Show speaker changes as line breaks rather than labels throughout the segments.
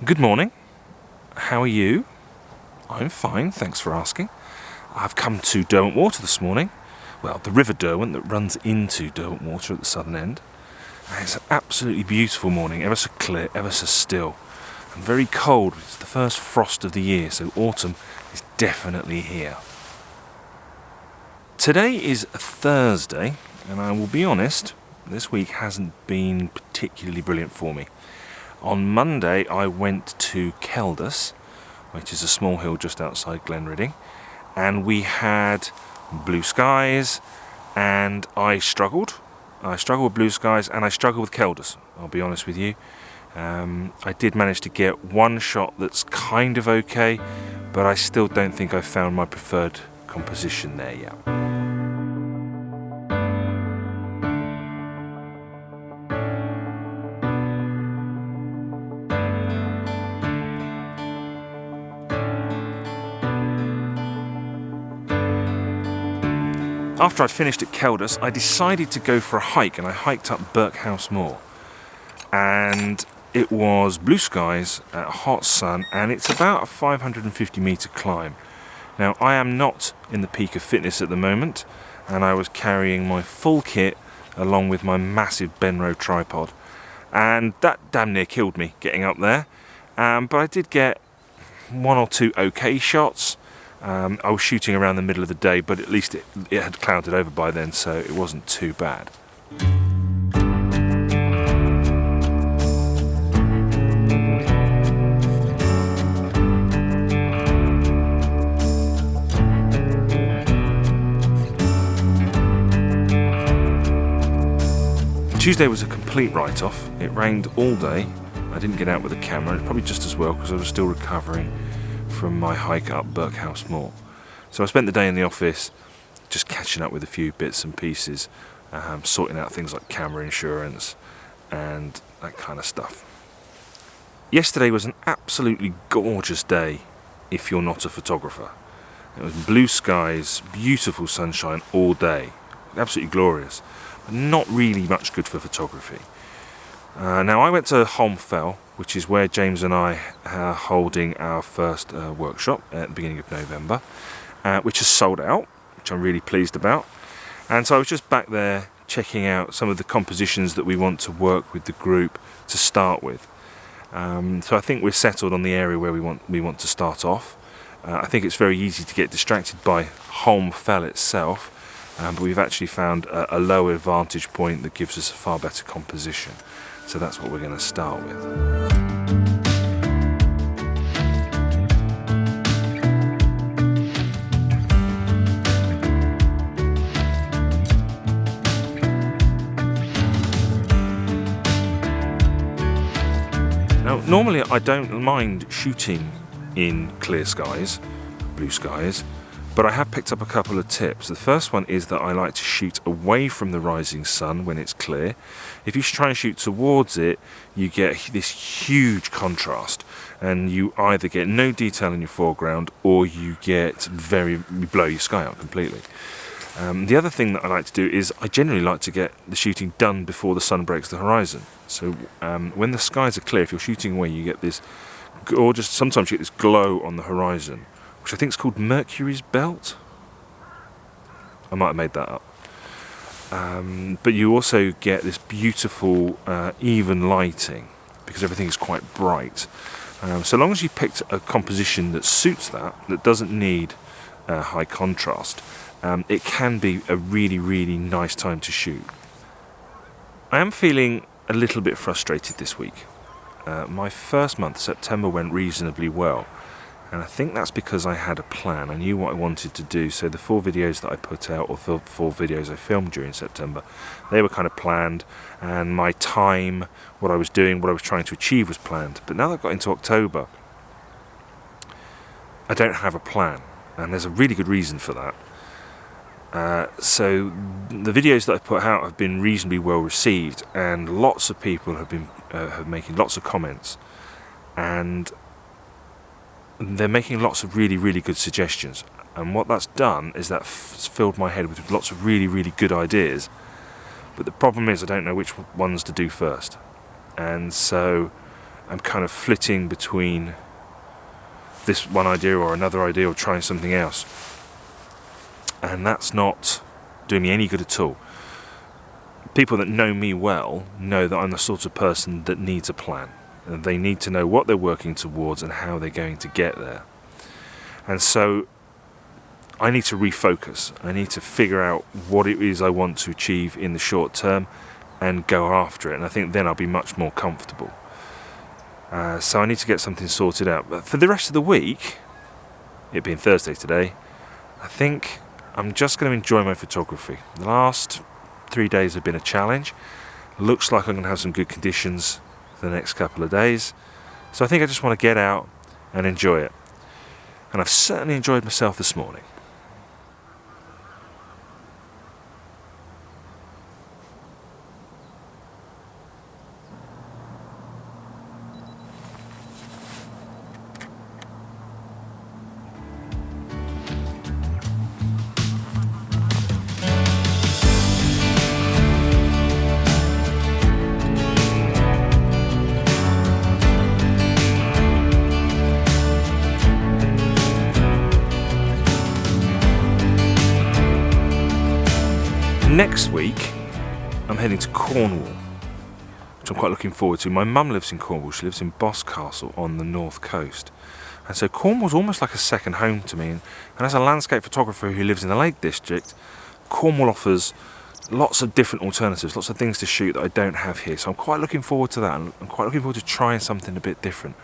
Good morning. How are you? I'm fine, thanks for asking. I've come to Derwent Water this morning. Well, the River Derwent that runs into Derwent Water at the southern end. And it's an absolutely beautiful morning, ever so clear, ever so still. And very cold. It's the first frost of the year, so autumn is definitely here. Today is Thursday, and I will be honest, this week hasn't been particularly brilliant for me. On Monday I went to Kaldas, which is a small hill just outside Glenridding, and we had blue skies, and I struggled. I struggled with blue skies and I struggled with Kaldas, I'll be honest with you. I did manage to get one shot that's kind of okay, but I still don't think I've found my preferred composition there yet. After I'd finished at Kaldas, I decided to go for a hike, and I hiked up Birkhouse Moor. And it was blue skies, hot sun, and it's about a 550 metre climb. Now, I am not in the peak of fitness at the moment, and I was carrying my full kit along with my massive Benro tripod. And that damn near killed me getting up there. But I did get one or two okay shots. I was shooting around the middle of the day, but at least it had clouded over by then, so it wasn't too bad. Tuesday was a complete write-off. It rained all day. I didn't get out with the camera, probably just as well because I was still recovering from my hike up Birkhouse Moor. So I spent the day in the office just catching up with a few bits and pieces, sorting out things like camera insurance and that kind of stuff. Yesterday was an absolutely gorgeous day if you're not a photographer. It was blue skies, beautiful sunshine all day, absolutely glorious, but not really much good for photography. Now I went to Holme Fell, which is where James and I are holding our first workshop at the beginning of November, which has sold out, which I'm really pleased about. And so I was just back there checking out some of the compositions that we want to work with the group to start with. So I think we're settled on the area where we want to start off. I think it's very easy to get distracted by Holme Fell itself, but we've actually found a lower vantage point that gives us a far better composition. So that's what we're going to start with. Now, normally I don't mind shooting in clear skies, blue skies, but I have picked up a couple of tips. The first one is that I like to shoot away from the rising sun when it's clear. If you try and shoot towards it, you get this huge contrast, and you either get no detail in your foreground or you blow your sky out completely. The other thing that I like to do is I generally like to get the shooting done before the sun breaks the horizon. So when the skies are clear, if you're shooting away, you get this gorgeous, sometimes you get this glow on the horizon, which I think is called Mercury's Belt. I might have made that up. But you also get this beautiful even lighting because everything is quite bright. So long as you picked a composition that suits that doesn't need high contrast, it can be a really, really nice time to shoot. I am feeling a little bit frustrated this week. My first month, September, went reasonably well. And I think that's because I had a plan. I knew what I wanted to do. So the 4 videos that I put out, or 4 videos I filmed during September, they were kind of planned. And my time, what I was doing, what I was trying to achieve was planned. But now that I've got into October, I don't have a plan. And there's a really good reason for that. So the videos that I put out have been reasonably well received. And lots of people have been making lots of comments. And they're making lots of really, really good suggestions. And what that's done is that filled my head with lots of really, really good ideas. But the problem is I don't know which ones to do first. And so I'm kind of flitting between this one idea or another idea, or trying something else, and that's not doing me any good at all. People that know me well know that I'm the sort of person that needs a plan, and they need to know what they're working towards and how they're going to get there. And so I need to refocus. I need to figure out what it is I want to achieve in the short term and go after it, and I think then I'll be much more comfortable. So I need to get something sorted out. But for the rest of the week, it being Thursday today, I think I'm just going to enjoy my photography. The last 3 days have been a challenge. Looks like I'm going to have some good conditions for the next couple of days. So I think I just want to get out and enjoy it. And I've certainly enjoyed myself this morning. Next week, I'm heading to Cornwall, which I'm quite looking forward to. My mum lives in Cornwall. She lives in Boscastle on the north coast. And so Cornwall's almost like a second home to me. And as a landscape photographer who lives in the Lake District, Cornwall offers lots of different alternatives, lots of things to shoot that I don't have here. So I'm quite looking forward to that, and I'm quite looking forward to trying something a bit different.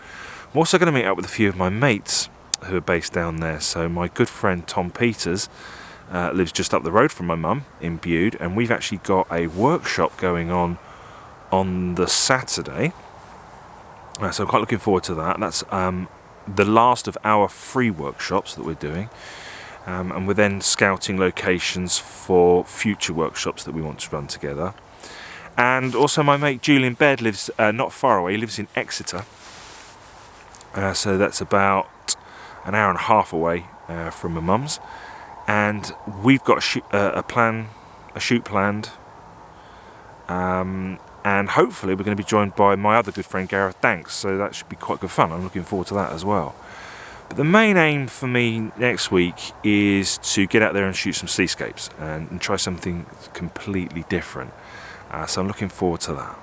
I'm also going to meet up with a few of my mates who are based down there. So my good friend Tom Peters lives just up the road from my mum in Bude, and we've actually got a workshop going on the Saturday. So I'm quite looking forward to that. That's the last of our free workshops that we're doing, and we're then scouting locations for future workshops that we want to run together. And also my mate Julian Baird lives not far away. He lives in Exeter, so that's about an hour and a half away from my mum's. And we've got a shoot planned, and hopefully we're going to be joined by my other good friend Gareth Danks, so that should be quite good fun. I'm looking forward to that as well. But the main aim for me next week is to get out there and shoot some seascapes and try something completely different. So I'm looking forward to that.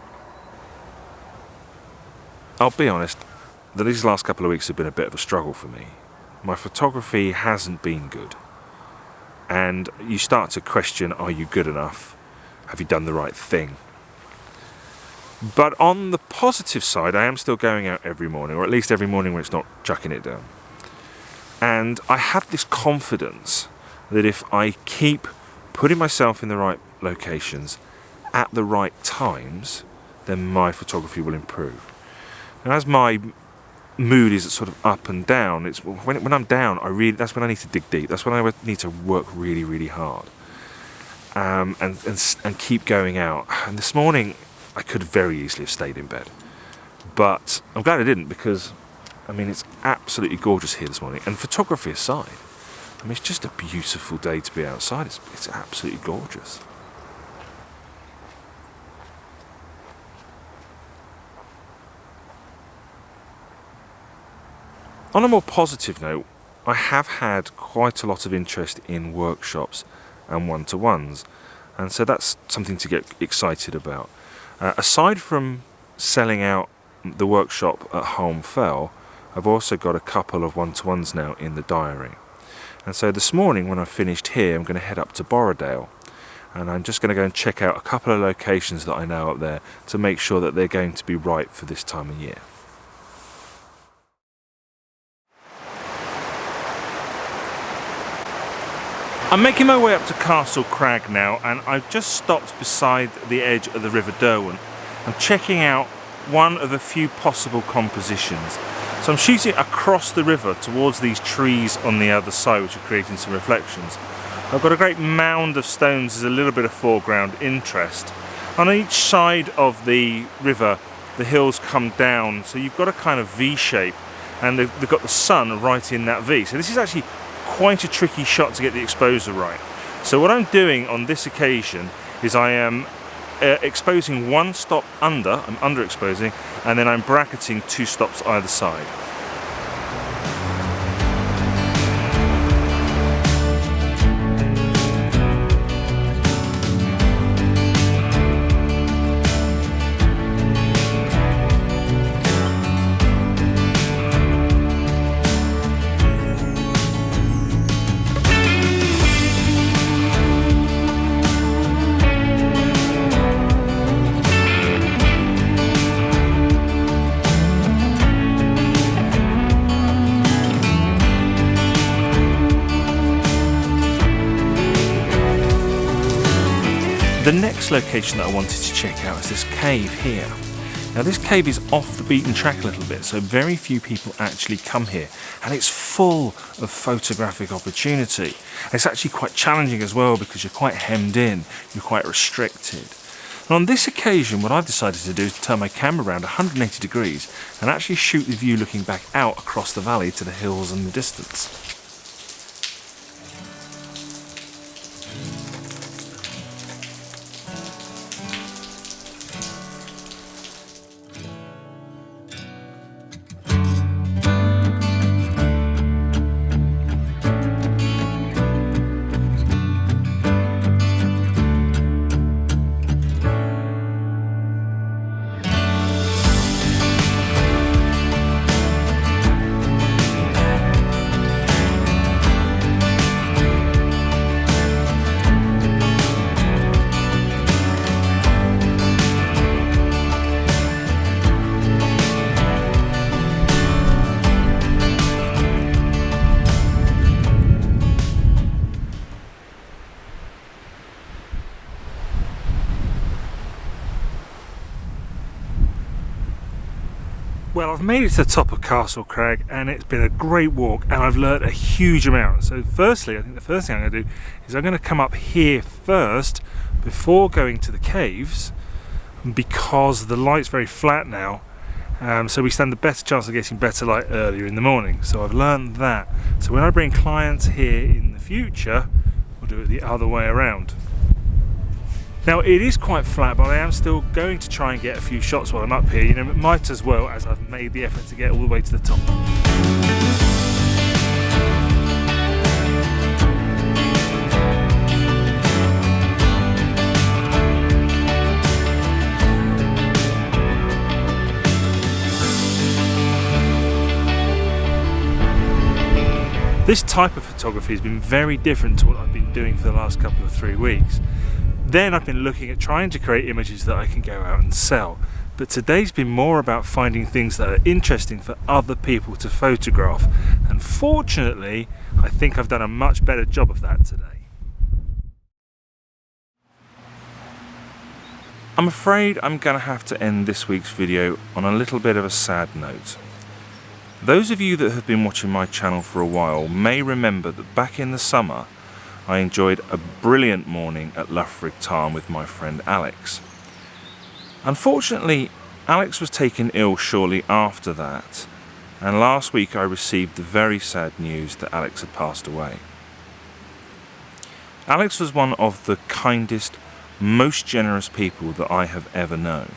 I'll be honest, that these last couple of weeks have been a bit of a struggle for me. My photography hasn't been good. And you start to question, are you good enough? Have you done the right thing? But on the positive side, I am still going out every morning, or at least every morning when it's not chucking it down. And I have this confidence that if I keep putting myself in the right locations at the right times, then my photography will improve. And as my mood is sort of up and down, it's when I'm down, that's when I need to dig deep. That's when I need to work really, really hard, and keep going out. And this morning I could very easily have stayed in bed, but I'm glad I didn't, because I mean it's absolutely gorgeous here this morning. And photography aside, I mean it's just a beautiful day to be outside. It's absolutely gorgeous. On a more positive note, I have had quite a lot of interest in workshops and one-to-ones, and so that's something to get excited about. Aside from selling out the workshop at Holme Fell, I've also got a couple of one-to-ones now in the diary. And so this morning when I finished here, I'm going to head up to Borrowdale, and I'm just going to go and check out a couple of locations that I know up there to make sure that they're going to be right for this time of year. I'm making my way up to Castle Crag now, and I've just stopped beside the edge of the River Derwent. I'm checking out one of a few possible compositions. So I'm shooting across the river towards these trees on the other side, which are creating some reflections. I've got a great mound of stones as a little bit of foreground interest. On each side of the river, the hills come down, so you've got a kind of V shape, and they've got the sun right in that V. So this is actually quite a tricky shot to get the exposure right. So what I'm doing on this occasion is I am exposing one stop under, I'm underexposing, and then I'm bracketing 2 stops either side. The next location that I wanted to check out is this cave here. Now this cave is off the beaten track a little bit, so very few people actually come here, and it's full of photographic opportunity. It's actually quite challenging as well because you're quite hemmed in, you're quite restricted. And on this occasion what I've decided to do is turn my camera around 180 degrees and actually shoot the view looking back out across the valley to the hills in the distance. Well, I've made it to the top of Castle Crag and it's been a great walk and I've learnt a huge amount. So firstly, I think the first thing I'm going to do is I'm going to come up here first before going to the caves, because the light's very flat now, so we stand a better chance of getting better light earlier in the morning. So I've learned that. So when I bring clients here in the future, we'll do it the other way around. Now it is quite flat, but I am still going to try and get a few shots while I'm up here. You know, it might as well, as I've made the effort to get all the way to the top. This type of photography has been very different to what I've been doing for the last couple of 3 weeks. Then I've been looking at trying to create images that I can go out and sell. But today's been more about finding things that are interesting for other people to photograph. And fortunately, I think I've done a much better job of that today. I'm afraid I'm going to have to end this week's video on a little bit of a sad note. Those of you that have been watching my channel for a while may remember that back in the summer I enjoyed a brilliant morning at Loughrig Tarn with my friend Alex. Unfortunately, Alex was taken ill shortly after that, and last week I received the very sad news that Alex had passed away. Alex was one of the kindest, most generous people that I have ever known.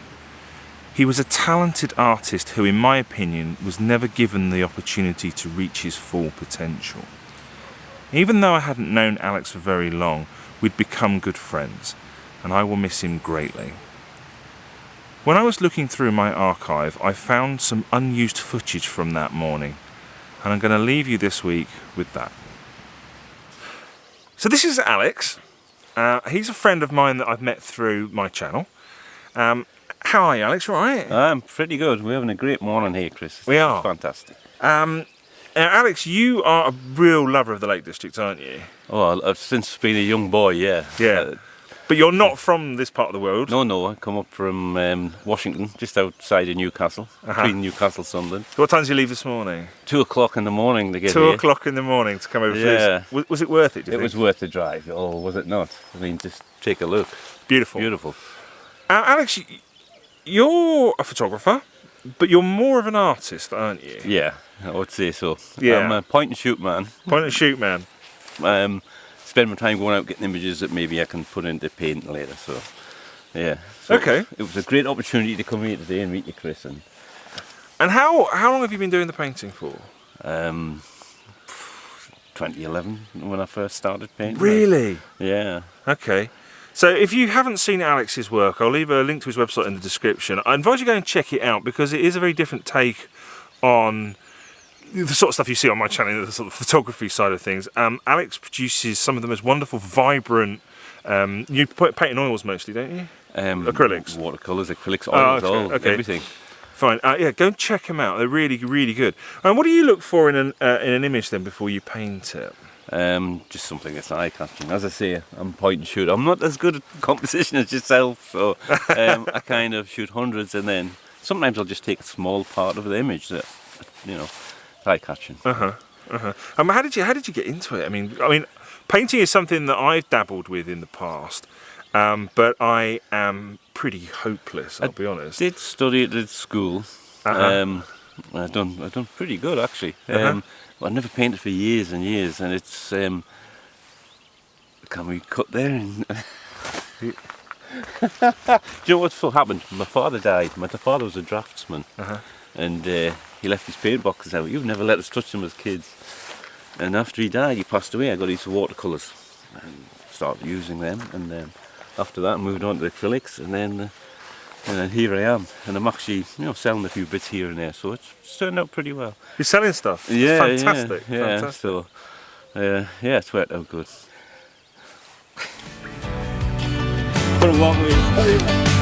He was a talented artist who, in my opinion, was never given the opportunity to reach his full potential. Even though I hadn't known Alex for very long, we'd become good friends, and I will miss him greatly. When I was looking through my archive, I found some unused footage from that morning, and I'm going to leave you this week with that. So this is Alex. He's a friend of mine that I've met through my channel. How are you, Alex? All right?
I'm pretty good. We're having a great morning here, Chris.
We are.
Fantastic.
Alex, you are a real lover of the Lake District, aren't you?
Oh, I've since been a young boy, yeah.
Yeah. But you're not from this part of the world?
No, I come up from Washington, just outside of Newcastle, between Newcastle and Sunderland.
So what time did you leave this morning?
2 o'clock in the morning to get
2
here.
o'clock in the morning to come over for this. Was it worth it, do you think?
It was worth the drive. Oh, was it not? I mean, just take a look.
Beautiful.
Beautiful.
Alex, you're a photographer, but you're more of an artist, aren't you?
Yeah, I would say so.
Yeah.
I'm a point and shoot man.
Point and shoot man.
Spend my time going out getting images that maybe I can put into paint later. So Yeah. So
Okay.
It was a great opportunity to come here today and meet you, Chris.
And how long have you been doing the painting for?
2011 when I first started painting.
Really?
Yeah.
Okay. So if you haven't seen Alex's work, I'll leave a link to his website in the description. I invite you to go and check it out because it is a very different take on the sort of stuff you see on my channel, the sort of photography side of things. Alex produces some of the most wonderful, vibrant. You paint in oils mostly, don't you? Acrylics.
Watercolours, acrylics, oils, everything.
Fine. Yeah, go and check them out. They're really, really good. And what do you look for in an image then before you paint it?
Just something that's eye-catching. As I say, I'm point and shoot. I'm not as good at composition as yourself, so I kind of shoot hundreds, and then sometimes I'll just take a small part of the image that, eye-catching.
How did you get into it? I mean, painting is something that I've dabbled with in the past, but I am pretty hopeless. I'll be honest.
I did study it at school. I've done pretty good actually. I never painted for years and years, and it's can we cut there? And do you know what happened? My father died. My father was a draftsman, and he left his paint boxes out. You've never let us touch them as kids. And after he died, he passed away. I got into watercolours and started using them, and then after that, I moved on to acrylics, and then here I am, and I'm actually selling a few bits here and there, so it's turned out pretty well.
You're selling stuff?
Yeah,
fantastic.
Yeah.
Fantastic.
So it's worked out good. Put a long way.